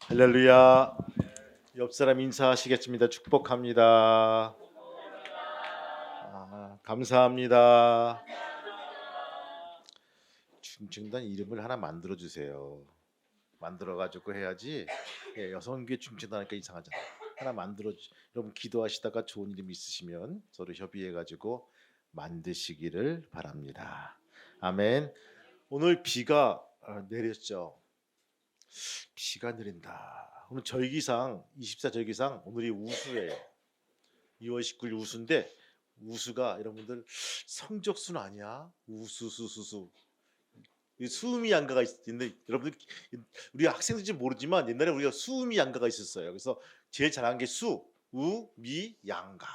할렐루야. 옆 사람 인사하시겠습니다. 축복합니다. 감사합니다. 중증단 이름을 하나 만들어 주세요. 만들어 가지고 해야지. 여성교회 중증단하니까 이상하잖아. 하나 만들어 여러분 기도하시다가 좋은 이름 있으시면 서로 협의해 가지고 만드시기를 바랍니다. 아멘. 오늘 비가 내렸죠. 비가 내린다. 오늘 절기상 24 절기상 오늘이 우수예요. 2월 19일 우수인데 우수가 여러분들 성적순 아니야? 우수수수수. 수음이 양가가 있는데 여러분들 우리 학생들인지 모르지만 옛날에 우리가 수음이 양가가 있었어요. 그래서 제일 잘한 게 수, 우, 미, 양가.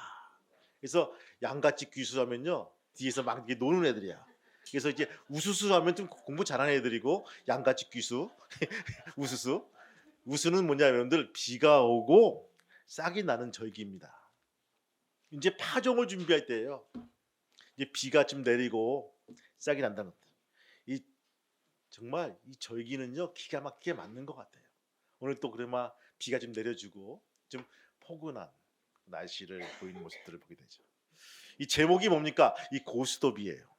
그래서 양가집 귀수하면요 뒤에서 막 이렇게 노는 애들이야. 그래서 이제 우수수 하면 좀 공부 잘하는 애들이고 양가집 귀수, 우수수. 우수는 뭐냐 여러분들 비가 오고 싹이 나는 절기입니다. 이제 파종을 준비할 때예요. 이제 비가 좀 내리고 싹이 난다는 것. 이 정말 이 절기는요 기가 막히게 맞는 것 같아요. 오늘 또 그래마 비가 좀 내려주고 좀 포근한 날씨를 보이는 모습들을 보게 되죠. 이 제목이 뭡니까? 이 고스톱이에요.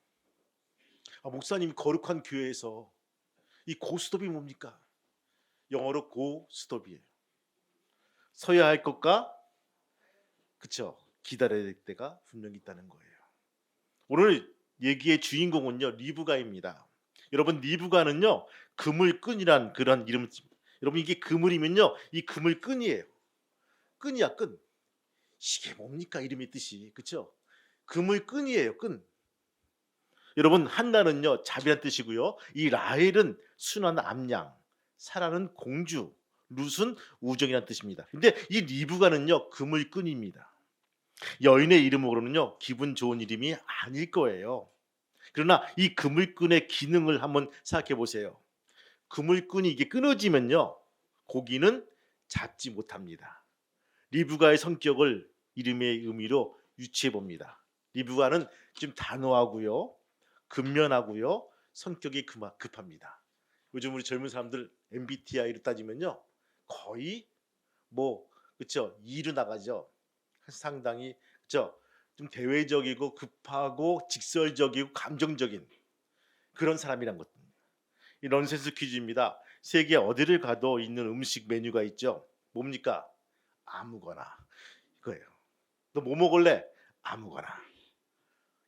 목사님 거룩한 교회에서 이 고스톱이 뭡니까? 영어로 고스톱이에요. 서야 할 것과 그쵸 기다려야 될 때가 분명히 있다는 거예요. 오늘 얘기의 주인공은요 리브가입니다. 여러분 리브가는요 그물끈이란 그런 이름. 여러분 이게 그물이면요 이 그물끈이에요. 끈이야 끈. 이게 뭡니까 이름의 뜻이 그쵸? 그물끈이에요 끈. 여러분 한나는요 자비란 뜻이고요. 이 라헬은 순한 암양, 사라는 공주, 룻은 우정이란 뜻입니다. 근데 이 리브가는요 그물끈입니다. 여인의 이름으로는요 기분 좋은 이름이 아닐 거예요. 그러나 이 그물끈의 기능을 한번 생각해 보세요. 그물끈이 이게 끊어지면요 고기는 잡지 못합니다. 리브가의 성격을 이름의 의미로 유추해 봅니다. 리브가는 좀 단호하고요 근면하고요 성격이 급합니다. 요즘 우리 젊은 사람들 MBTI로 따지면요 거의 뭐 그렇죠 이로 나가죠. 상당히 그렇죠 좀 대외적이고 급하고 직설적이고 감정적인 그런 사람이란 것. 이 넌센스 퀴즈입니다. 세계 어디를 가도 있는 음식 메뉴가 있죠. 뭡니까? 아무거나 이거예요. 너 뭐 먹을래? 아무거나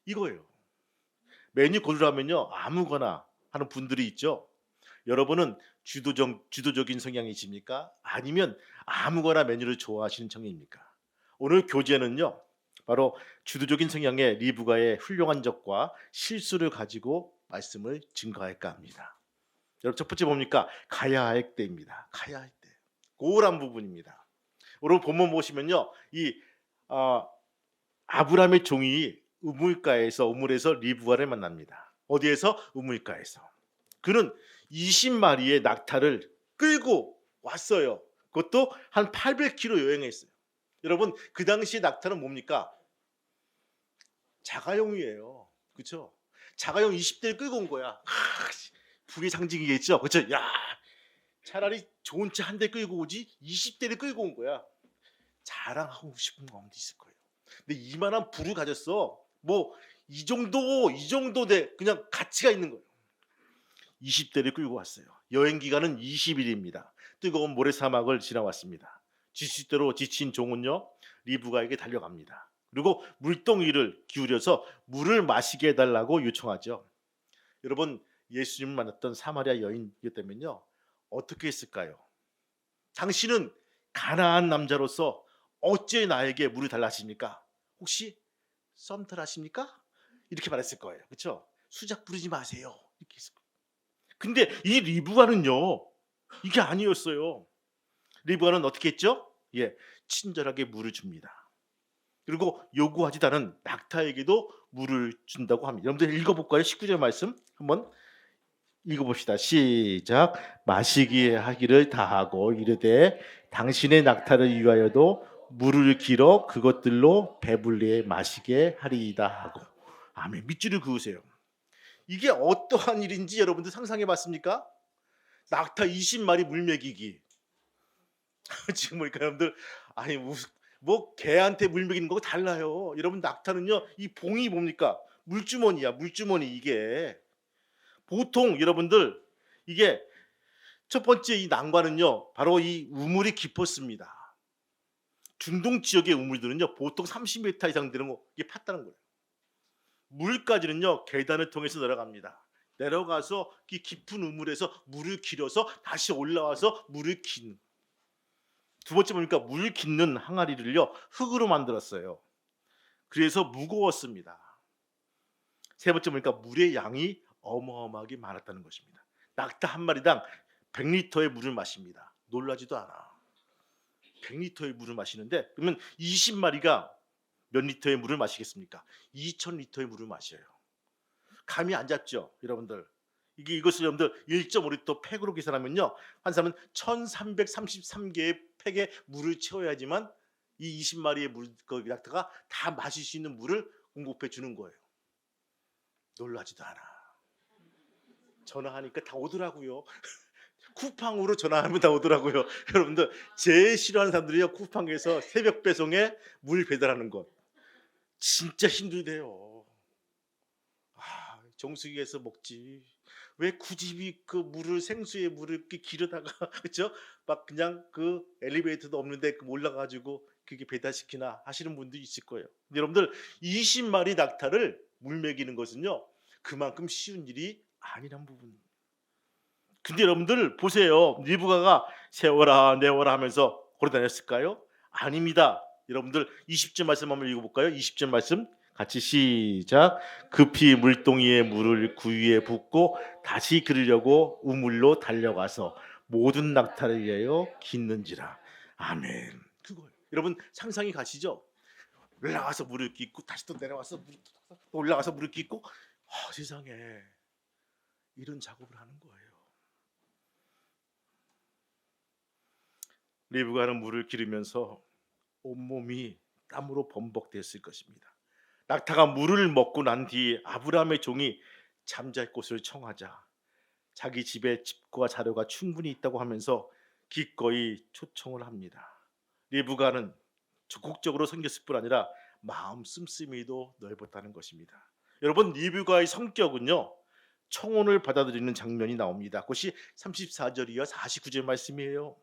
이거예요. 메뉴 고르라면요 아무거나 하는 분들이 있죠. 여러분은 주도적인 성향이십니까? 아니면 아무거나 메뉴를 좋아하시는 성향입니까? 오늘 교재는요 바로 주도적인 성향의 리브가의 훌륭한 적과 실수를 가지고 말씀을 증거할까 합니다. 여러분 첫 번째 뭡니까? 가야 할 때입니다. 가야 할 때. 고울한 부분입니다. 오늘 본문 보시면요 이 아브라함의 종이 우물에서 리브가를 만납니다. 어디에서? 우물가에서. 그는 20마리의 낙타를 끌고 왔어요. 그것도 한 800km 여행했어요. 여러분 그 당시 낙타는 뭡니까? 자가용이에요. 그렇죠? 자가용 20대를 끌고 온 거야. 불의 상징이겠죠. 그렇죠? 야, 차라리 좋은 차 한 대 끌고 오지 20대를 끌고 온 거야. 자랑하고 싶은 마음도 있을 거예요. 근데 이만한 부를 가졌어. 뭐 이 정도 돼 그냥 가치가 있는 거예요. 20대를 끌고 왔어요. 여행 기간은 20일입니다. 뜨거운 모래 사막을 지나왔습니다. 지시대로 지친 종은요 리브가에게 달려갑니다. 그리고 물동이를 기울여서 물을 마시게 해달라고 요청하죠. 여러분 예수님을 만났던 사마리아 여인이었다면요 어떻게 했을까요? 당신은 가난한 남자로서 어째 나에게 물을 달라 하십니까? 혹시 썸탈 하십니까? 이렇게 말했을 거예요. 그렇죠? 수작 부르지 마세요. 이렇게 했을 거예요. 근데 이 리브가는요 이게 아니었어요. 리브가는 어떻게 했죠? 친절하게 물을 줍니다. 그리고 요구하지도 않은 낙타에게도 물을 준다고 합니다. 여러분들 읽어볼까요? 19절 말씀 한번 읽어봅시다. 시작. 마시기에 하기를 다하고 이르되 당신의 낙타를 위하여도 물을 길어 그것들로 배불리에 마시게 하리이다 하고. 아멘. 밑줄을 그으세요. 이게 어떠한 일인지 여러분들 상상해 봤습니까? 낙타 20마리 물 먹이기. 지금 보니까 여러분들 아니 뭐 개한테 물 먹이는 거하고 달라요. 여러분 낙타는요 이 봉이 뭡니까? 물주머니야 물주머니 이게. 보통 여러분들 이게 첫 번째 이 난관은요 바로 이 우물이 깊었습니다. 중동 지역의 우물들은요 보통 30m 이상 되는 거 이게 팠다는 거예요. 물까지는요 계단을 통해서 내려갑니다. 내려가서 이 깊은 우물에서 물을 길어서 다시 올라와서 물을 긴. 두 번째 보니까 물 깃는 항아리를요 흙으로 만들었어요. 그래서 무거웠습니다. 세 번째 보니까 물의 양이 어마어마하게 많았다는 것입니다. 낙타 한 마리당 100리터의 물을 마십니다. 놀라지도 않아. 100리터의 물을 마시는데 그러면 20마리가 몇 리터의 물을 마시겠습니까? 2000리터의 물을 마셔요. 감이 안 잡죠, 여러분들. 이것을 여러분들 1.5리터 팩으로 계산하면요, 한 사람은 1333개의 팩에 물을 채워야지만 이 20마리의 낙타가 다 마실 수 있는 물을 공급해 주는 거예요. 놀라지도 않아. 전화하니까 다 오더라고요. 쿠팡으로 전화하면 다 오더라고요. 여러분들 제일 싫어하는 사람들이요, 쿠팡에서 새벽 배송에 물 배달하는 것. 진짜 힘들대요. 정수기에서 먹지. 왜 굳이 그 물을 생수의 물을 이렇게 기르다가 그렇죠? 막 그냥 그 엘리베이터도 없는데 올라가지고 그게 배달시키나 하시는 분도 있을 거예요. 여러분들 20마리 낙타를 물 먹이는 것은요 그만큼 쉬운 일이 아니란 부분. 근데 여러분들 보세요. 리브가가 세워라 내워라 하면서 걸어다녔을까요? 아닙니다. 여러분들 20절 말씀 한번 읽어볼까요? 20절 말씀 같이 시작. 급히 물동이에 물을 구유에 붓고 다시 그리려고 우물로 달려가서 모든 낙타를 위하여 깃는지라. 아멘. 그거예요. 여러분 상상이 가시죠? 올라가서 물을 깃고 다시 또 내려와서 또 올라가서 물을 깃고 세상에 이런 작업을 하는 거예요. 리브가는 물을 기르면서 온몸이 땀으로 범벅됐을 것입니다. 낙타가 물을 먹고 난 뒤 아브라함의 종이 잠잘 곳을 청하자 자기 집에 집과 자료가 충분히 있다고 하면서 기꺼이 초청을 합니다. 리브가는 적극적으로 생겼을 뿐 아니라 마음 씀씀이도 넓었다는 것입니다. 여러분 리브가의 성격은요 청혼을 받아들이는 장면이 나옵니다. 그것이 34절이와 49절 말씀이에요.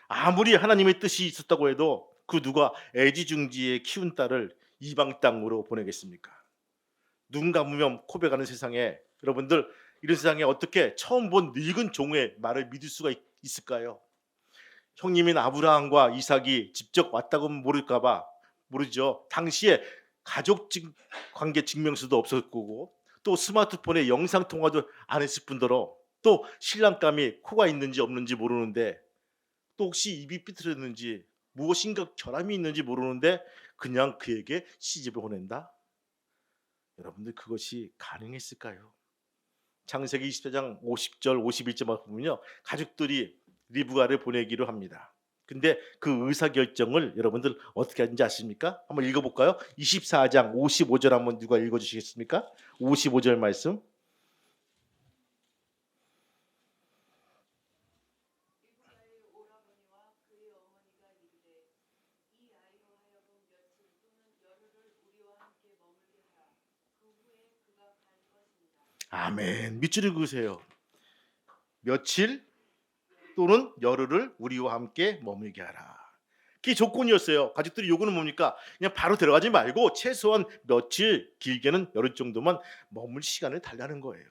아무리 하나님의 뜻이 있었다고 해도 그 누가 애지중지에 키운 딸을 이방 땅으로 보내겠습니까? 눈 감으면 코베 가는 세상에 여러분들 이런 세상에 어떻게 처음 본 늙은 종의 말을 믿을 수가 있을까요? 형님인 아브라함과 이삭이 직접 왔다고 모를까봐 모르죠. 당시에 가족 관계 증명서도 없었을 거고 또 스마트폰에 영상 통화도 안 했을 뿐더러 또 신랑감이 코가 있는지 없는지 모르는데 또 혹시 입이 삐뚤었는지 무엇인가 결함이 있는지 모르는데 그냥 그에게 시집을 보낸다? 여러분들 그것이 가능했을까요? 창세기 24장 50절 51절 보면요 가족들이 리브가를 보내기로 합니다. 근데 그 의사결정을 여러분들 어떻게 하는지 아십니까? 한번 읽어볼까요? 24장 55절 한번 누가 읽어주시겠습니까? 55절 말씀. 아멘. 밑줄을 그으세요. 며칠 또는 열흘을 우리와 함께 머물게 하라. 그게 조건이었어요. 가족들이 요구는 뭡니까? 그냥 바로 들어가지 말고 최소한 며칠, 길게는 열흘 정도만 머물 시간을 달라는 거예요.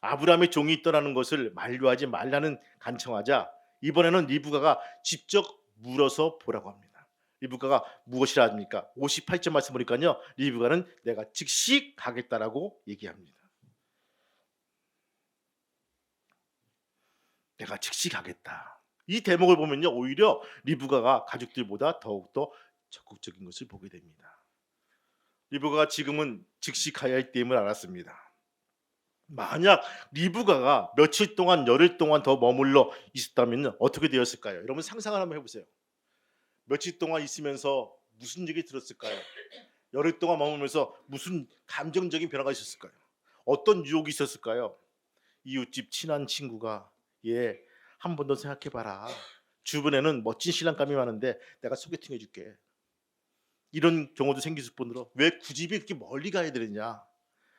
아브라함의 종이 떠나는 것을 만류하지 말라는 간청하자 이번에는 리브가가 직접 물어서 보라고 합니다. 리브가가 무엇이라 합니까? 58절 말씀 보니까요. 리브가는 내가 즉시 가겠다라고 얘기합니다. 내가 즉시 가겠다. 이 대목을 보면요. 오히려 리브가가 가족들보다 더욱더 적극적인 것을 보게 됩니다. 리브가가 지금은 즉시 가야 할 때임을 알았습니다. 만약 리브가가 며칠 동안 열흘 동안 더 머물러 있었다면 어떻게 되었을까요? 여러분 상상을 한번 해보세요. 며칠 동안 있으면서 무슨 얘기 들었을까요? 열흘 동안 머물면서 무슨 감정적인 변화가 있었을까요? 어떤 유혹이 있었을까요? 이웃집 친한 친구가 얘 한 번 더 생각해봐라. 주변에는 멋진 신랑감이 많은데 내가 소개팅 해줄게. 이런 경우도 생길 뿐더러 왜 굳이 그렇게 멀리 가야 되느냐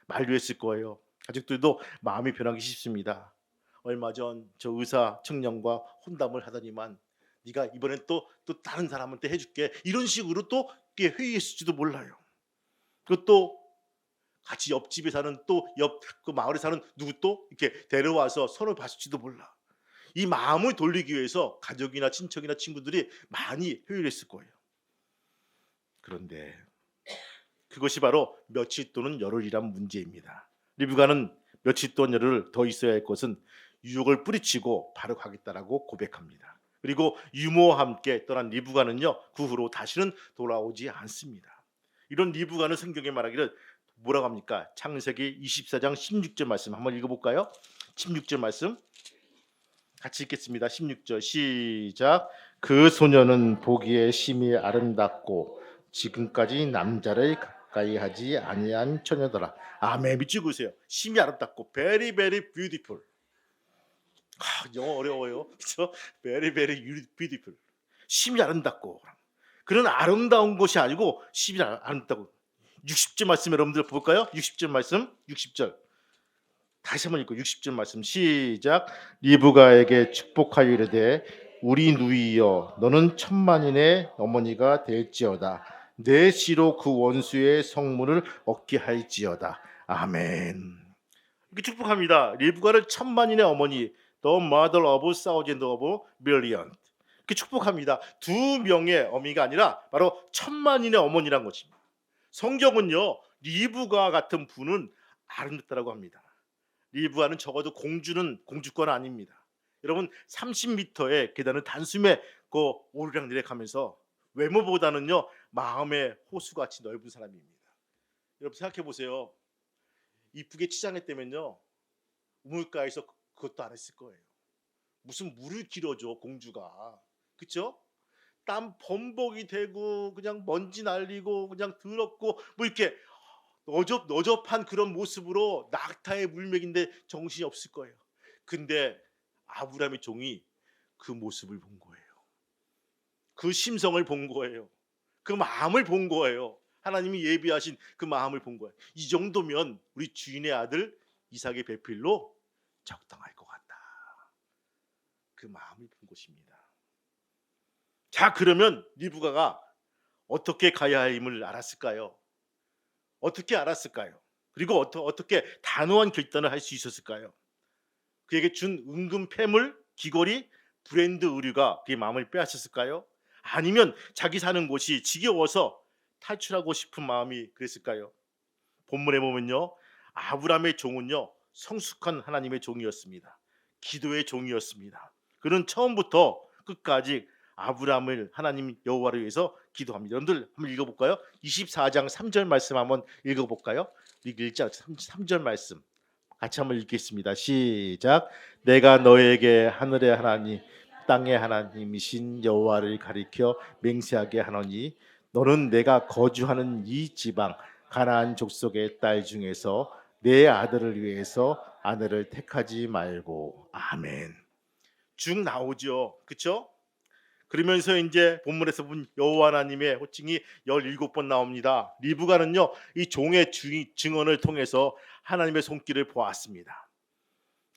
만류했을 거예요. 가족들도 마음이 변하기 쉽습니다. 얼마 전 저 의사 청년과 혼담을 하더니만 네가 이번엔 또 다른 사람한테 해줄게. 이런 식으로 또 회의했을지도 몰라요. 그것도 같이 옆집에 사는 또 옆 그 마을에 사는 누구 또 이렇게 데려와서 선을 봤을지도 몰라. 이 마음을 돌리기 위해서 가족이나 친척이나 친구들이 많이 회의했을 거예요. 그런데 그것이 바로 며칠 또는 열흘이란 문제입니다. 리브가는 며칠 또는 열흘 더 있어야 할 것은 유혹을 뿌리치고 바로 가겠다라고 고백합니다. 그리고 유모와 함께 떠난 리브가는요 그 후로 다시는 돌아오지 않습니다. 이런 리브가는 성경에 말하기를 뭐라고 합니까? 창세기 24장 16절 말씀 한번 읽어볼까요? 16절 말씀 같이 읽겠습니다. 16절 시작. 그 소녀는 보기에 심히 아름답고 지금까지 남자를 가까이 하지 아니한 처녀더라. 아멘. 믿고 보세요. 심히 아름답고 very very beautiful. 영어 어려워요. 그렇죠? very very beautiful. 심히 아름답고 그런 아름다운 것이 아니고 심히 아름답고 60절 말씀 여러분들 볼까요? 60절 말씀 60절 다시 한번 읽고 60절 말씀 시작. 리브가에게 축복하여 이르되 우리 누이여 너는 천만인의 어머니가 될지어다. 내 씨로 그 원수의 성문을 얻게 할지어다. 아멘. 이렇게 축복합니다. 리브가를 천만인의 어머니, the mother of thousands of millions. 이렇게 축복합니다. 두 명의 어미가 아니라 바로 천만인의 어머니란 것입니다. 성경은요 리브가 같은 분은 아름답다라고 합니다. 리브가는 적어도 공주권 아닙니다. 여러분 30m의 계단을 단숨에 오르락 내리락하면서 외모보다는요 마음의 호수같이 넓은 사람입니다. 여러분 생각해 보세요. 이쁘게 치장했다면요 우물가에서 그것도 안 했을 거예요. 무슨 물을 길어줘 공주가. 그렇죠? 땀 범벅이 되고 그냥 먼지 날리고 그냥 더럽고 뭐 이렇게 너접한 그런 모습으로 낙타의 물맥인데 정신이 없을 거예요. 근데 아브라함의 종이 그 모습을 본 거예요. 그 심성을 본 거예요. 그 마음을 본 거예요. 하나님이 예비하신 그 마음을 본 거예요. 이 정도면 우리 주인의 아들 이삭의 배필로 적당할 것 같다. 그 마음을 본 것입니다. 자, 그러면 리브가가 어떻게 가야 함을 알았을까요? 어떻게 알았을까요? 그리고 어떻게 단호한 결단을 할 수 있었을까요? 그에게 준 은근 폐물, 귀걸이, 브랜드 의류가 그의 마음을 빼앗았을까요? 아니면 자기 사는 곳이 지겨워서 탈출하고 싶은 마음이 그랬을까요? 본문에 보면요, 아브라함의 종은요 성숙한 하나님의 종이었습니다. 기도의 종이었습니다. 그는 처음부터 끝까지 아브라함을 하나님 여호와를 위해서 기도합니다. 여러분들 한번 읽어볼까요? 24장 3절 말씀 한번 읽어볼까요? 읽자 3절 말씀 같이 한번 읽겠습니다. 시작. 내가 너에게 하늘의 하나님 땅의 하나님이신 여호와를 가리켜 맹세하게 하노니 너는 내가 거주하는 이 지방 가나안 족속의 딸 중에서 내 아들을 위해서 아내를 택하지 말고. 아멘. 쭉 나오죠. 그렇죠? 그러면서 이제 본문에서 본 여호와 하나님의 호칭이 17번 나옵니다. 리브가는요 이 종의 증언을 통해서 하나님의 손길을 보았습니다.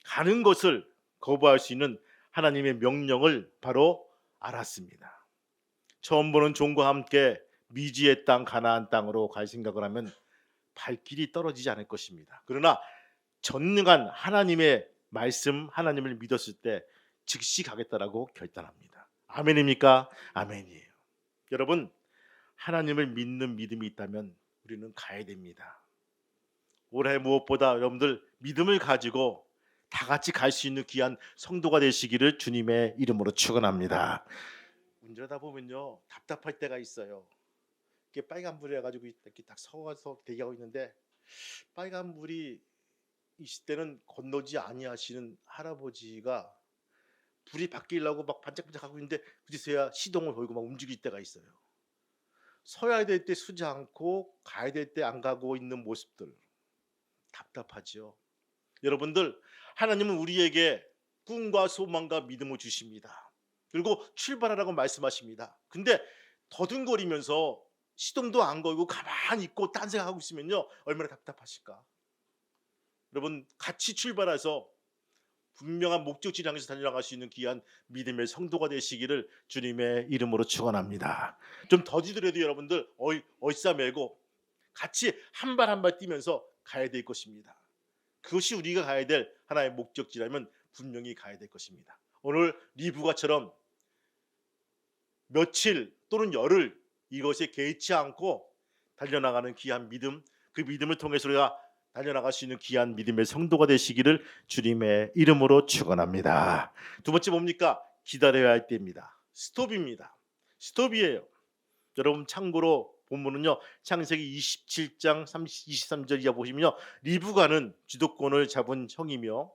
가는 것을 거부할 수 있는 하나님의 명령을 바로 알았습니다. 처음 보는 종과 함께 미지의 땅 가나안 땅으로 갈 생각을 하면 발길이 떨어지지 않을 것입니다. 그러나 전능한 하나님의 말씀, 하나님을 믿었을 때 즉시 가겠다라고 결단합니다. 아멘입니까? 아멘이에요. 여러분, 하나님을 믿는 믿음이 있다면 우리는 가야 됩니다. 올해 무엇보다 여러분들 믿음을 가지고 다 같이 갈 수 있는 귀한 성도가 되시기를 주님의 이름으로 축원합니다. 운전하다 보면요 답답할 때가 있어요. 이게 빨간불이 해가지고 이렇게 딱 서서 대기하고 있는데 빨간불이 있을 때는 건너지 아니하시는 할아버지가 불이 바뀌려고 막 반짝반짝하고 있는데 그제서야 시동을 걸고 막 움직일 때가 있어요. 서야 될 때 서지 않고 가야 될 때 안 가고 있는 모습들 답답하죠. 여러분들, 하나님은 우리에게 꿈과 소망과 믿음을 주십니다. 그리고 출발하라고 말씀하십니다. 근데 더듬거리면서 시동도 안 걸고 가만히 있고 딴 생각하고 있으면요, 얼마나 답답하실까. 여러분, 같이 출발해서 분명한 목적지를 향해서 달려나갈 수 있는 귀한 믿음의 성도가 되시기를 주님의 이름으로 축원합니다. 좀 더디더라도 여러분들 얼싸매고 같이 한 발 한 발 뛰면서 가야 될 것입니다. 그것이 우리가 가야 될 하나의 목적지라면 분명히 가야 될 것입니다. 오늘 리브가처럼 며칠 또는 열흘 이것에 개의치 않고 달려나가는 귀한 믿음, 그 믿음을 통해서 우리가 달려나갈 수 있는 귀한 믿음의 성도가 되시기를 주님의 이름으로 축원합니다. 두 번째 뭡니까? 기다려야 할 때입니다. 스톱입니다. 스톱이에요. 여러분, 참고로 본문은요, 창세기 27장 23절 이하 보시면요, 리브가는 주도권을 잡은 형이며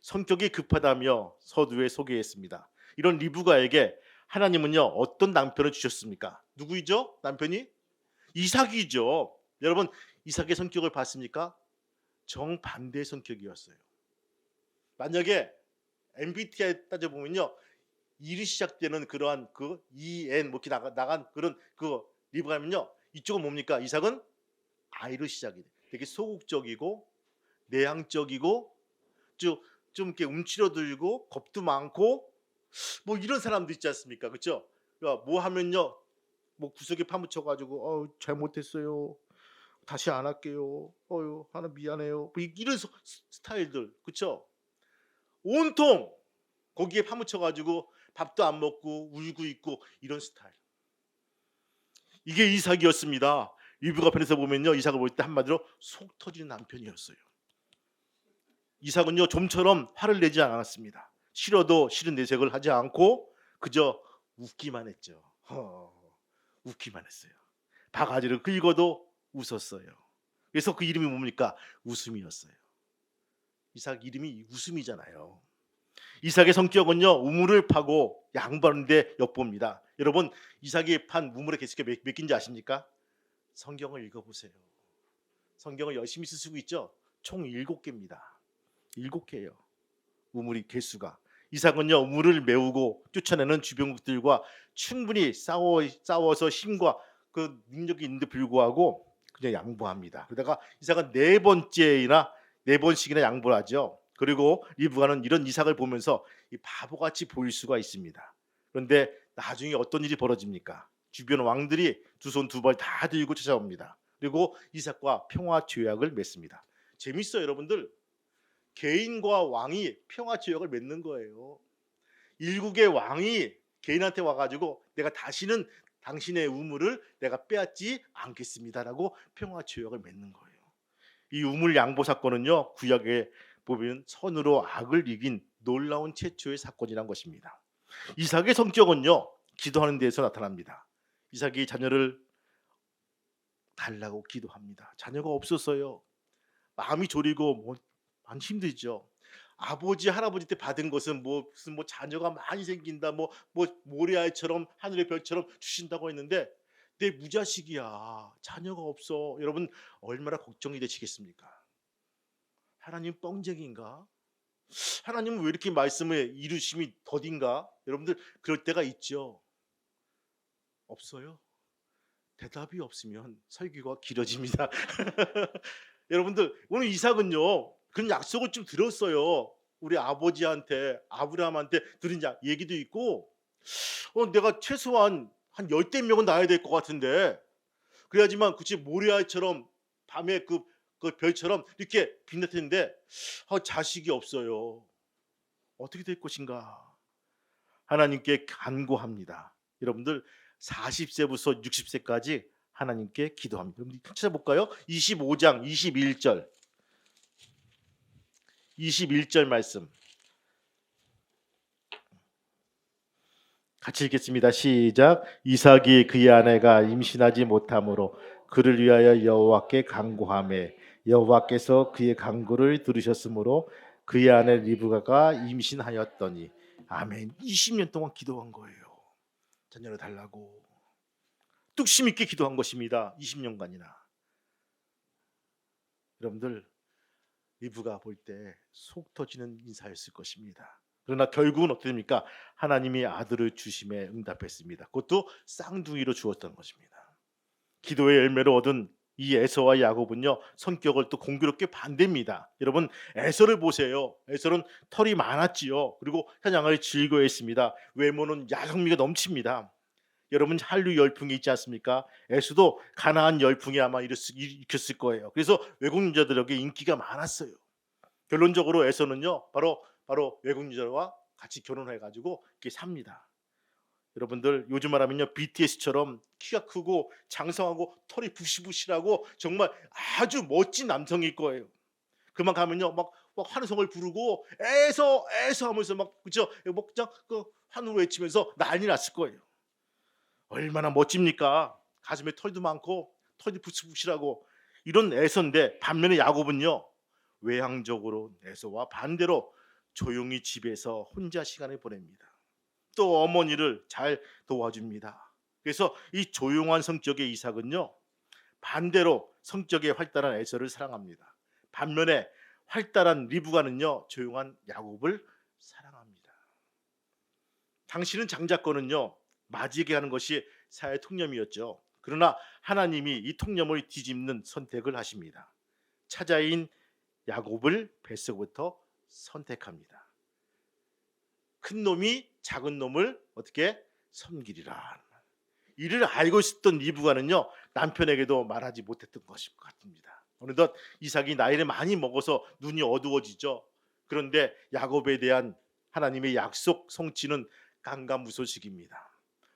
성격이 급하다며 서두에 소개했습니다. 이런 리브가에게 하나님은요, 어떤 남편을 주셨습니까? 누구이죠? 남편이 이삭이죠. 여러분, 이삭의 성격을 봤습니까? 정반대의 성격이었어요. 만약에 MBTI 따져보면요, 일이 시작되는 그러한 그 EN 뭐 이렇게 나간 그런 그 리브가면요, 이쪽은 뭡니까? 이삭은 I로 시작이 돼. 되게 소극적이고 내향적이고 좀 이렇게 움츠러들고 겁도 많고 뭐 이런 사람도 있지 않습니까? 그렇죠? 뭐 하면요, 뭐 구석에 파묻혀가지고 잘못했어요, 다시 안 할게요, 하나 미안해요, 뭐 이런 스타일들, 그렇죠? 온통 거기에 파묻혀가지고 밥도 안 먹고 울고 있고 이런 스타일. 이게 이삭이었습니다. 리브가 편에서 보면요, 이삭을 볼 때 한마디로 속 터지는 남편이었어요. 이삭은요, 좀처럼 화를 내지 않았습니다. 싫어도 싫은 내색을 하지 않고 그저 웃기만 했죠. 웃기만 했어요. 바가지를 긁어도 웃었어요. 그래서 그 이름이 뭡니까? 웃음이었어요. 이삭 이름이 웃음이잖아요. 이삭의 성격은요, 우물을 파고 양보하는 데 엿봅니다. 여러분, 이삭이 판 우물의 개수가 몇 개인지 아십니까? 성경을 읽어보세요. 성경을 열심히 쓰시고 있죠? 총 7개입니다. 7개예요. 우물이 개수가. 이삭은요, 우물을 메우고 쫓아내는 주변국들과 충분히 싸워서 힘과 그 능력이 있는데 불구하고 그냥 양보합니다. 그러다가 이삭은 네 번씩이나 양보를 하죠. 그리고 리브가는 이런 이삭을 보면서 이 바보같이 보일 수가 있습니다. 그런데 나중에 어떤 일이 벌어집니까? 주변 왕들이 두 손 두 발 다 들고 찾아옵니다. 그리고 이삭과 평화 조약을 맺습니다. 재밌어요, 여러분들. 개인과 왕이 평화 조약을 맺는 거예요. 일국의 왕이 개인한테 와가지고 내가 다시는 당신의 우물을 내가 빼앗지 않겠습니다라고 평화 조약을 맺는 거예요. 이 우물 양보 사건은요, 구약에 보면 선으로 악을 이긴 놀라운 최초의 사건이란 것입니다. 이삭의 성격은요, 기도하는 데에서 나타납니다. 이삭이 자녀를 달라고 기도합니다. 자녀가 없었어요. 마음이 졸이고 많이 힘들죠. 아버지 할아버지 때 받은 것은 무슨 자녀가 많이 생긴다, 모래알처럼 하늘의 별처럼 주신다고 했는데 내 무자식이야, 자녀가 없어. 여러분, 얼마나 걱정이 되시겠습니까? 하나님 뻥쟁인가? 하나님은 왜 이렇게 말씀을 이루심이 더딘가? 여러분들, 그럴 때가 있죠. 없어요? 대답이 없으면 설교가 길어집니다. 여러분들, 오늘 이삭은요, 그런 약속을 좀 들었어요. 우리 아버지한테, 아브라함한테 들은 얘기도 있고, 내가 최소한 한 열댓 명은 낳아야 될 것 같은데, 그래야지만 그치 모리아처럼 밤에 그 별처럼 이렇게 빛날 텐데 자식이 없어요. 어떻게 될 것인가? 하나님께 간구합니다. 여러분들, 40세부터 60세까지 하나님께 기도합니다. 찾아볼까요? 25장 21절 말씀 같이 읽겠습니다. 시작. 이삭이 그의 아내가 임신하지 못함으로 그를 위하여 여호와께 간구하매 여호와께서 그의 간구를 들으셨으므로 그의 아내 리브가가 임신하였더니. 아멘. 20년 동안 기도한 거예요. 자녀를 달라고 뚝심 있게 기도한 것입니다. 20년간이나. 여러분들, 리브가 볼 때 속 터지는 인사였을 것입니다. 그러나 결국은 어떻게 됩니까? 하나님이 아들을 주심에 응답했습니다. 그것도 쌍둥이로 주었던 것입니다. 기도의 열매로 얻은 이 에서와 야곱은요, 성격을 또 공교롭게 반대입니다. 여러분, 에서를 보세요. 에서는 털이 많았지요. 그리고 사냥을 즐거워했습니다. 외모는 야성미가 넘칩니다. 여러분, 한류 열풍이 있지 않습니까? 에서도 가나안 열풍이 아마 일으켰을 거예요. 그래서 외국 여자들에게 인기가 많았어요. 결론적으로 에서는요, 바로 외국 여자와 같이 결혼해 가지고 이렇게 삽니다. 여러분들, 요즘 말하면요, BTS처럼 키가 크고 장성하고 털이 부시부시하고 정말 아주 멋진 남성일 거예요. 그만 가면요, 막 환호성을 부르고 에서 하면서 막, 그죠? 목장 그 환호를 외치면서 난리 났을 거예요. 얼마나 멋집니까? 가슴에 털도 많고 털이 부시부시하고 이런 에서인데, 반면에 야곱은요, 외향적으로 에서와 반대로 조용히 집에서 혼자 시간을 보냅니다. 또 어머니를 잘 도와줍니다. 그래서 이 조용한 성격의 이삭은요, 반대로 성격의 활달한 에서를 사랑합니다. 반면에 활달한 리브가는요, 조용한 야곱을 사랑합니다. 당신은 장자권은요, 맞이게 하는 것이 사회 통념이었죠. 그러나 하나님이 이 통념을 뒤집는 선택을 하십니다. 차자인 야곱을 뱃속부터 선택합니다. 큰 놈이 작은 놈을 어떻게 섬기리라. 이를 알고 있었던 리브가는요, 남편에게도 말하지 못했던 것일 것 같습니다. 어느덧 이삭이 나이를 많이 먹어서 눈이 어두워지죠. 그런데 야곱에 대한 하나님의 약속 성취는 강감무소식입니다.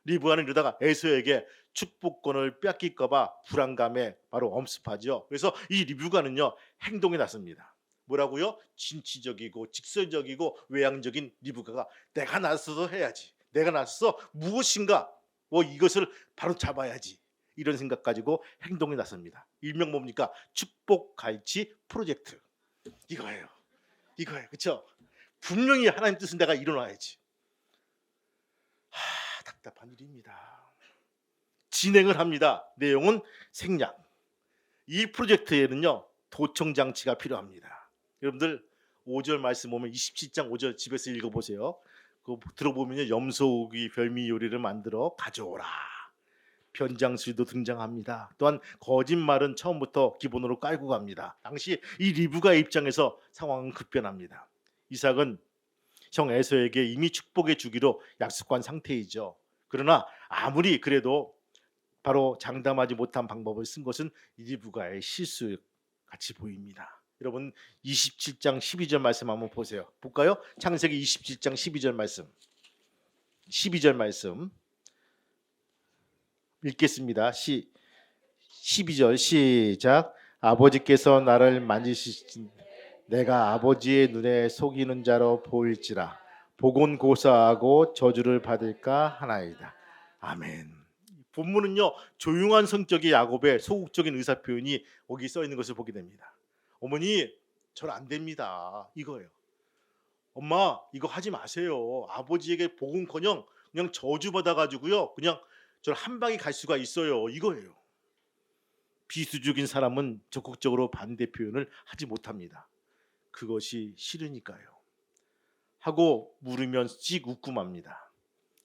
리브가는 이러다가 에서에게 축복권을 뺏길까봐 불안감에 바로 엄습하죠. 그래서 이 리브가는요, 행동에 나섭니다. 뭐라고요? 진취적이고 직설적이고 외향적인 리브가가 내가 나서서 해야지, 내가 나서서 무엇인가 이것을 바로 잡아야지, 이런 생각 가지고 행동에 나섭니다. 일명 뭡니까? 축복 갈취 프로젝트. 이거예요. 그렇죠? 분명히 하나님 뜻은 내가 일어나야지. 답답한 일입니다. 진행을 합니다. 내용은 생략. 이 프로젝트에는요, 도청 장치가 필요합니다. 여러분들 5절 말씀 보면 27장 5절 집에서 읽어보세요. 그거 들어보면요, 염소고기 별미 요리를 만들어 가져오라. 변장술도 등장합니다. 또한 거짓말은 처음부터 기본으로 깔고 갑니다. 당시 이 리브가의 입장에서 상황은 급변합니다. 이삭은 형 에서에게 이미 축복해 주기로 약속한 상태이죠. 그러나 아무리 그래도 바로 장담하지 못한 방법을 쓴 것은 리브가의 실수 같이 보입니다. 여러분, 27장 12절 말씀 한번 보세요. 볼까요? 창세기 27장 12절 말씀. 12절 말씀 읽겠습니다. 12절 시작. 아버지께서 나를 만지시신 내가 아버지의 눈에 속이는 자로 보일지라 복은 고사하고 저주를 받을까 하나이다. 아멘. 본문은요, 조용한 성격의 야곱의 소극적인 의사 표현이 여기 써 있는 것을 보게 됩니다. 어머니, 전 안 됩니다. 이거예요. 엄마, 이거 하지 마세요. 아버지에게 복은커녕 그냥 저주 받아가지고요, 그냥 전 한 방에 갈 수가 있어요. 이거예요. 비수적인 사람은 적극적으로 반대 표현을 하지 못합니다. 그것이 싫으니까요. 하고 물으면 씩 웃고 맙니다.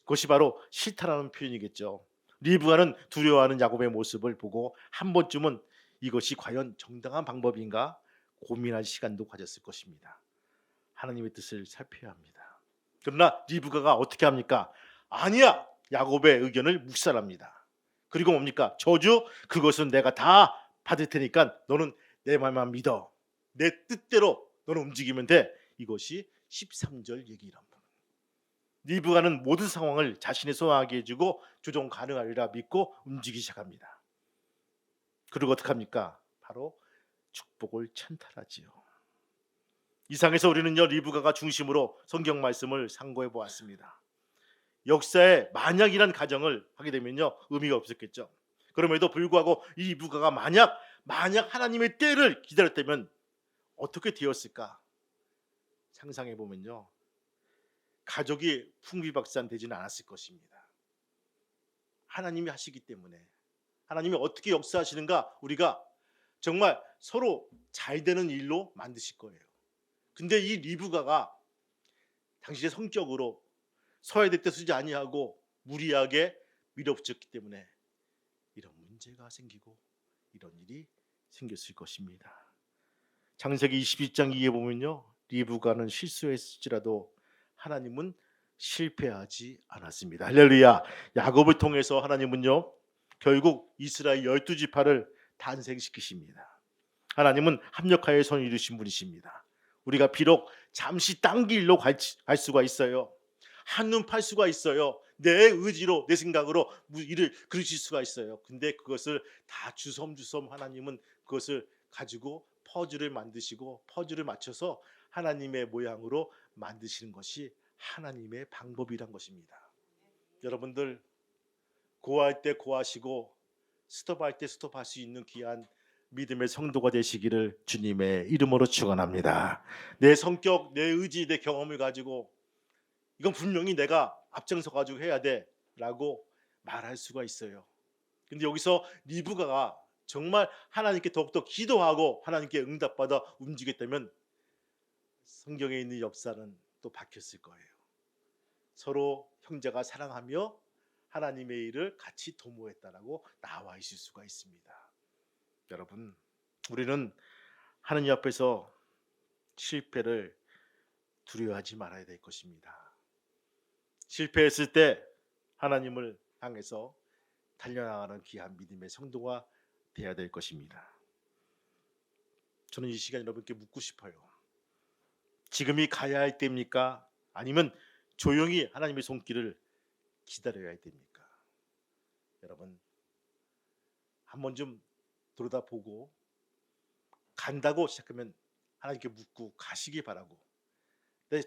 그것이 바로 싫다라는 표현이겠죠. 리브가는 두려워하는 야곱의 모습을 보고 한 번쯤은 이것이 과연 정당한 방법인가 고민할 시간도 가졌을 것입니다. 하나님의 뜻을 살펴야 합니다. 그러나 리브가가 어떻게 합니까? 아니야! 야곱의 의견을 묵살합니다. 그리고 뭡니까? 저주? 그것은 내가 다 받을 테니까 너는 내 말만 믿어. 내 뜻대로 너는 움직이면 돼. 이것이 13절 얘기랍니다. 리브가는 모든 상황을 자신의 소화하게 해주고 조정 가능하리라 믿고 움직이기 시작합니다. 그리고 어떻게 합니까? 바로 축복을 찬탈하지요. 이상에서 우리는요, 리브가가 중심으로 성경 말씀을 상고해 보았습니다. 역사에 만약이란 가정을 하게 되면요, 의미가 없었겠죠. 그럼에도 불구하고 이 리브가가 만약 하나님의 때를 기다렸다면 어떻게 되었을까 상상해 보면요, 가족이 풍비박산되지는 않았을 것입니다. 하나님이 하시기 때문에, 하나님이 어떻게 역사하시는가 우리가 정말 서로 잘 되는 일로 만드실 거예요. 근데 이 리브가가 당신의 성격으로 서야 될 때 쓰지 아니하고 무리하게 밀어붙였기 때문에 이런 문제가 생기고 이런 일이 생겼을 것입니다. 창세기 21장 2에 보면요, 리브가는 실수했을지라도 하나님은 실패하지 않았습니다. 할렐루야. 야곱을 통해서 하나님은요 결국 이스라엘 12지파를 탄생시키십니다. 하나님은 합력하여 손을 이루신 분이십니다. 우리가 비록 잠시 딴 길로 갈 수가 있어요. 한눈 팔 수가 있어요. 내 의지로 내 생각으로 일을 그르칠 수가 있어요. 근데 그것을 다 주섬주섬 하나님은 그것을 가지고 퍼즐을 만드시고 퍼즐을 맞춰서 하나님의 모양으로 만드시는 것이 하나님의 방법이란 것입니다. 여러분들 고할 때 고하시고 스톱할 때 스톱할 수 있는 귀한 믿음의 성도가 되시기를 주님의 이름으로 축원합니다. 내 성격, 내 의지, 내 경험을 가지고 이건 분명히 내가 앞장서 가지고 해야 돼라고 말할 수가 있어요. 근데 여기서 리브가가 정말 하나님께 더욱더 기도하고 하나님께 응답받아 움직였다면 성경에 있는 역사는 또 바뀌었을 거예요. 서로 형제가 사랑하며 하나님의 일을 같이 도모했다라고 나와 있을 수가 있습니다. 여러분, 우리는 하나님 앞에서 실패를 두려워하지 말아야 될 것입니다. 실패했을 때 하나님을 향해서 달려나가는 귀한 믿음의 성도가 되어야 될 것입니다. 저는 이 시간 여러분께 묻고 싶어요. 지금이 가야 할 때입니까? 아니면 조용히 하나님의 손길을 기다려야 할 때입니까? 여러분, 한번 좀 돌아다보고 간다고 시작하면 하나님께 묻고 가시기 바라고,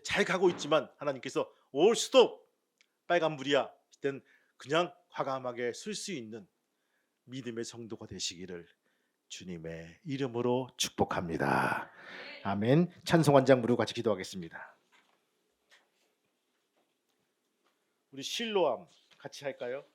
잘 가고 있지만 하나님께서 올 스톱 빨간불이야 이땐 그냥 과감하게 쓸 수 있는 믿음의 성도가 되시기를 주님의 이름으로 축복합니다. 아멘. 찬송 한 장 부르고 같이 기도하겠습니다. 우리 실로암 같이 할까요?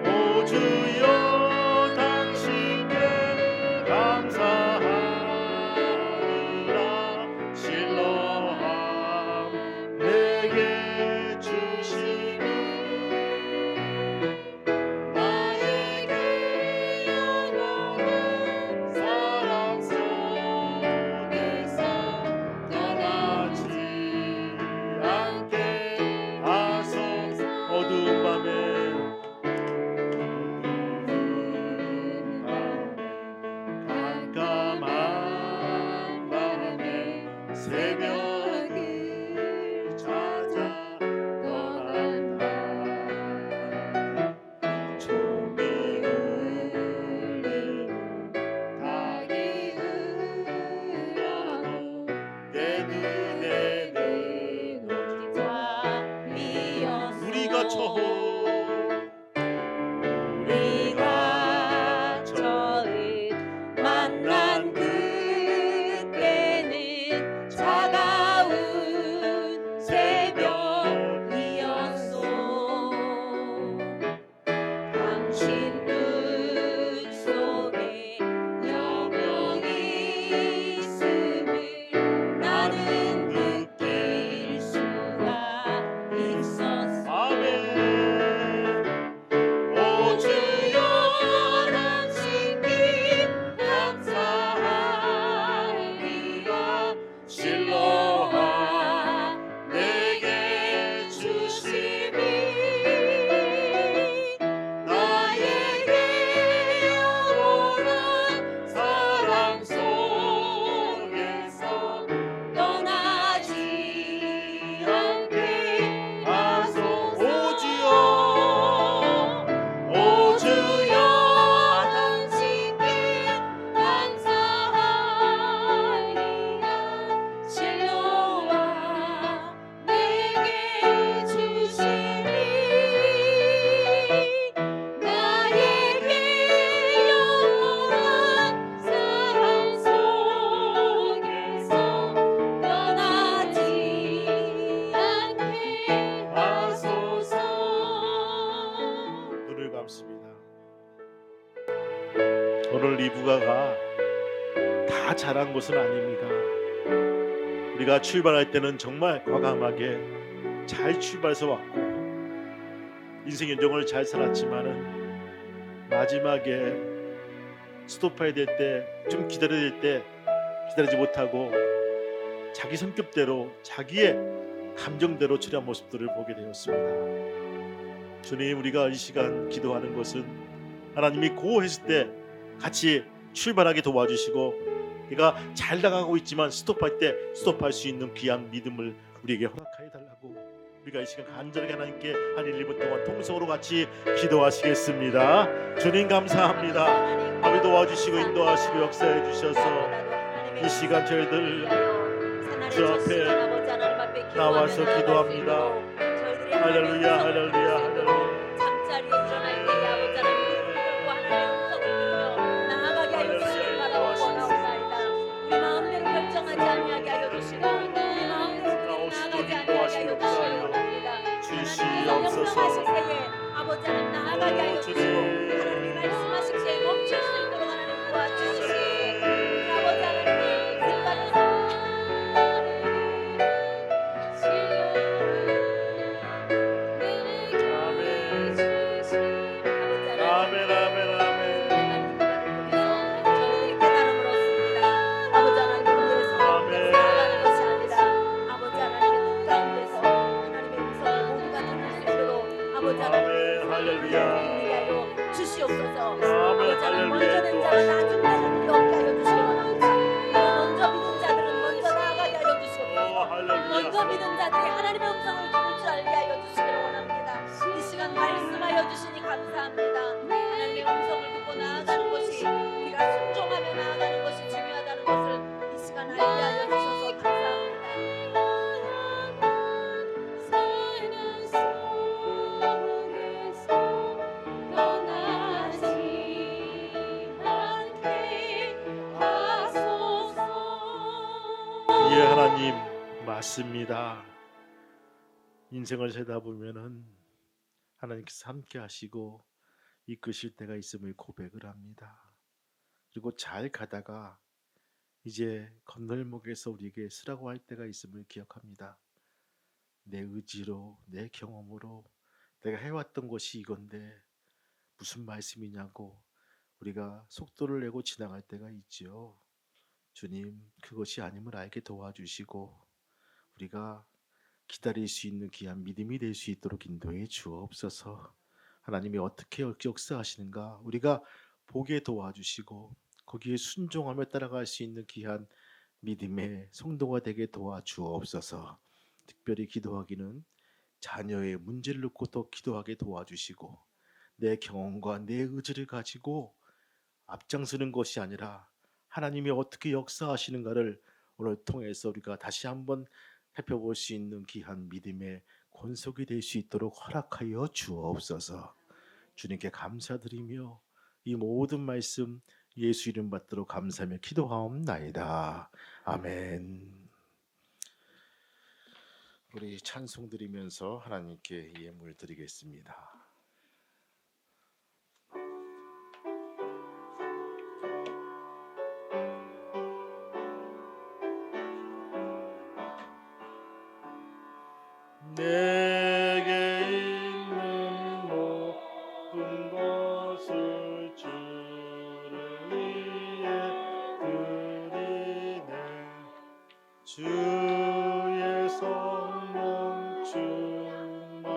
오 주여 당신께 감사하리라. 실로암 내게 주시니 나에게 영원한 사랑 속에서 떠나지 않게 하소서. 어두운 밤에 깜깜한 밤에 새벽을 찾아 떠난다. 종이 울리고 닭이 울려도 내 눈에는 오직 밤이었소. 우리가 처음 만난 그때는 차가운 새벽이었소. 당신 눈 속에 여명이 있음을 나는 느낄 수가 있었어. 아멘. 오늘 리브가가 다 잘한 것은 아닙니다. 우리가 출발할 때는 정말 과감하게 잘 출발해서 왔고 인생 여정을 잘 살았지만은 마지막에 스톱해야 될 때, 좀 기다려야 될 때 기다리지 못하고 자기 성격대로 자기의 감정대로 처리한 모습들을 보게 되었습니다. 주님, 우리가 이 시간 기도하는 것은 하나님이 고했을 때 같이 출발하게 도와주시고 내가 잘 나가고 있지만 스톱할 때 스톱할 수 있는 귀한 믿음을 우리에게 허락하여 달라고 우리가 이 시간 간절하게 하나님께 한 1, 2분 동안 통성으로 같이 기도하시겠습니다. 주님 감사합니다. 아버지 도와주시고 인도하시고 역사해 주셔서 이 시간 저희들 주 앞에 나와서 기도합니다. 할렐루야 할렐루야 할렐루야. 잠자리에 일어날 때에 아버지 하나님 무릎을 꿇고 하나님의 음성을 들으며 나아가게 하여 주시길 바라고 원하옵나이다. 우리 마음대로 결정하지 아니하게 하여 주시고 우리 마음대로 나아가지 아니하게 하여 주시기 원합니다. 주시옵소서. 명령하실 때에 아버지 하나님 나아가게 하여 주시고 하나님이 말씀하실 때에 멈출 수 있도록 하나님 도와주시고 아버지 하나님 생각에서 아멘 아멘 아멘. 저희들이 깨달음을 얻습니다. 아버지 하나님 오늘에서 나아가는 것이 아니라 아버지 하나님의 뜻 가운데서 하나님의 음성을 모두가 들을 수 있도록 아버지 하나님 아멘 할렐루야. 우리에게 하여 주시옵소서. 아멘 아버지 하나님 먼저 된 자가 나중 되는 일이 없게 하여 주시기 원합니다. 먼저 믿은 자들은 먼저 나아가게 하여 주시옵소서. 먼저 믿은 자들이 하나님의 음성을 들을 줄 알게 하여 주시기를 원합니다. 이 시간 말씀하여 주시니 감사합니다. 하나님의 음성을 듣고 나아가는 것이 우리가 순종하며 나아가는 것이 중요하다는 것을 이 시간 알게 하여 주셔서 감사합니다. 예 하나님 맞습니다. 인생을 살다 보면은 하나님께서 함께 하시고 이끄실 때가 있음을 고백을 합니다. 그리고 잘 가다가 이제 건널목에서 우리에게 쓰라고 할 때가 있음을 기억합니다. 내 의지로 내 경험으로 내가 해왔던 것이 이건데 무슨 말씀이냐고 우리가 속도를 내고 지나갈 때가 있지요. 주님 그것이 아님을 알게 도와주시고 우리가 기다릴 수 있는 귀한 믿음이 될 수 있도록 인도해 주옵소서. 하나님이 어떻게 역사하시는가 우리가 보게 도와주시고 거기에 순종하며 따라갈 수 있는 귀한 믿음의 성도가 되게 도와주옵소서. 특별히 기도하기는 자녀의 문제를 놓고 더 기도하게 도와주시고 내 경험과 내 의지를 가지고 앞장서는 것이 아니라 하나님이 어떻게 역사하시는가를 오늘 통해서 우리가 다시 한번 살펴볼 수 있는 귀한 믿음의 권속이 될 수 있도록 허락하여 주옵소서. 주님께 감사드리며 이 모든 말씀 예수 이름 받들어 감사하며 기도하옵나이다. 아멘. 우리 찬송 드리면서 하나님께 예물 드리겠습니다. 내게 있는 모든 것을 주를 위해 드리네. 주의 성령 충만하게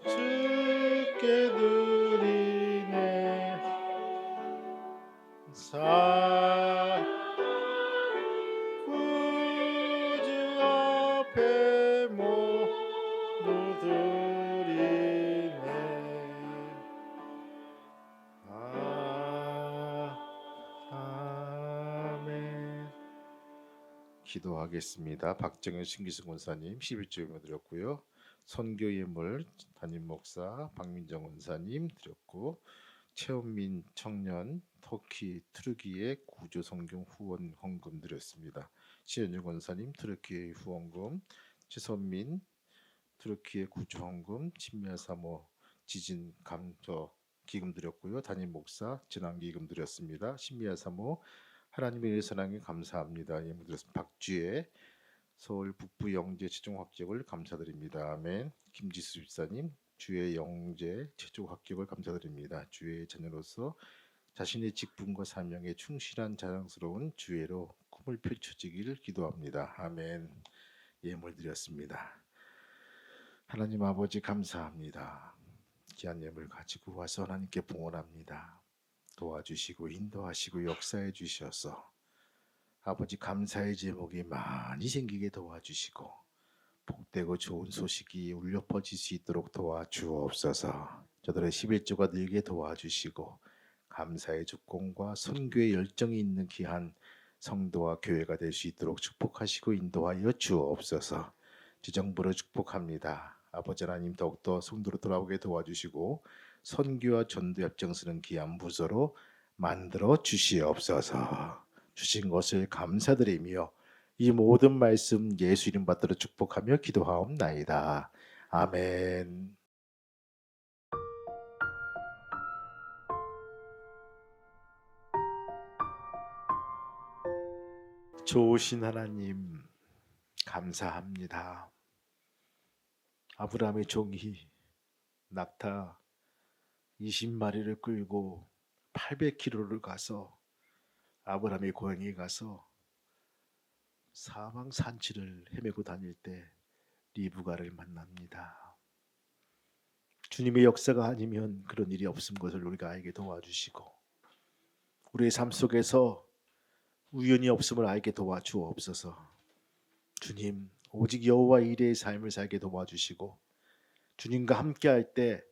주께 드리네. 구주 앞에 모두 드리네. 아멘. 기도하겠습니다. 박정현 신기승 권사님 11조 예물 드렸고요. 선교 예물 담임 목사 박민정 권사님 드렸고 최원민 청년 터키 트르키예 구조 성경 후원 헌금 드렸습니다. 시현중 권사님 트르키예 후원금, 최선민 트르키예 구조 헌금, 친미아 사모 지진 감저 기금 드렸고요. 담임 목사 재난 기금 드렸습니다. 신미아 사모 하나님의 사랑에 감사합니다. 예물 드렸습니다. 박주혜 서울 북부 영재 최종 합격을 감사드립니다. 아멘. 김지수 집사님 주의 영재 최종 합격을 감사드립니다. 주의 자녀로서 자신의 직분과 사명에 충실한 자랑스러운 주의로 꿈을 펼쳐지기를 기도합니다. 아멘. 예물 드렸습니다. 하나님 아버지 감사합니다. 귀한 예물 가지고 와서 하나님께 봉헌합니다. 도와주시고 인도하시고 역사해 주셔서 아버지 감사의 제목이 많이 생기게 도와주시고 복되고 좋은 소식이 울려 퍼질 수 있도록 도와주옵소서. 저들의 11조가 늘게 도와주시고 감사의 주권과 선교의 열정이 있는 귀한 성도와 교회가 될 수 있도록 축복하시고 인도하여 주옵소서. 지정부로 축복합니다. 아버지 하나님 더욱더 성도로 돌아오게 도와주시고 선교와 전도 협정쓰는 귀한 부서로 만들어 주시옵소서. 주신 것을 감사드리며 이 모든 말씀 예수 이름 받들어 축복하며 기도하옵나이다. 아멘. 좋으신 하나님 감사합니다. 아브라함의 종이 낙타 20마리를 끌고 800km를 가서 아브라함의 고향에 가서 사방 산지를 헤매고 다닐 때 리브가를 만납니다. 주님의 역사가 아니면 그런 일이 없음 것을 우리가 알게 도와주시고 우리의 삶 속에서 우연이 없음을 알게 도와주옵소서. 주님 오직 여호와 이레의 삶을 살게 도와주시고 주님과 함께할 때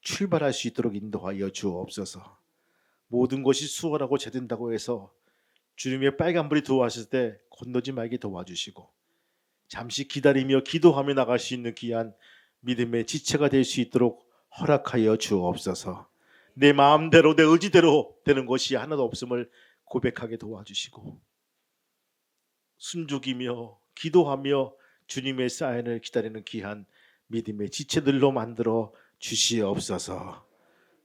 출발할 수 있도록 인도하여 주옵소서. 모든 것이 수월하고 잘 된다고 해서 주님의 빨간불이 들어왔을 때 건너지 말게 도와주시고 잠시 기다리며 기도하며 나갈 수 있는 귀한 믿음의 지체가 될 수 있도록 허락하여 주옵소서. 내 마음대로 내 의지대로 되는 것이 하나도 없음을 고백하게 도와주시고 순종이며 기도하며 주님의 사인을 기다리는 귀한 믿음의 지체들로 만들어 주시옵소서.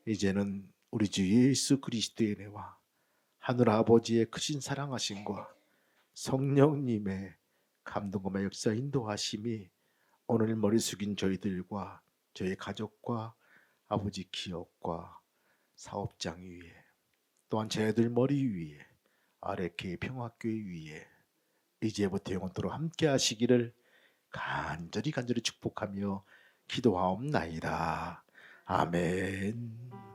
이제는 우리 주 예수 그리스도의 은혜와 하늘 아버지의 크신 사랑하심과 성령님의 감동과 역사 인도하심이 오늘 머리 숙인 저희들과 저희 가족과 아버지 기업과 사업장 위에 또한 저희들 머리 위에 아래케 평화교회 위에 이제부터 영원토록 함께 하시기를 간절히 축복하며 기도하옵나이다. 아멘.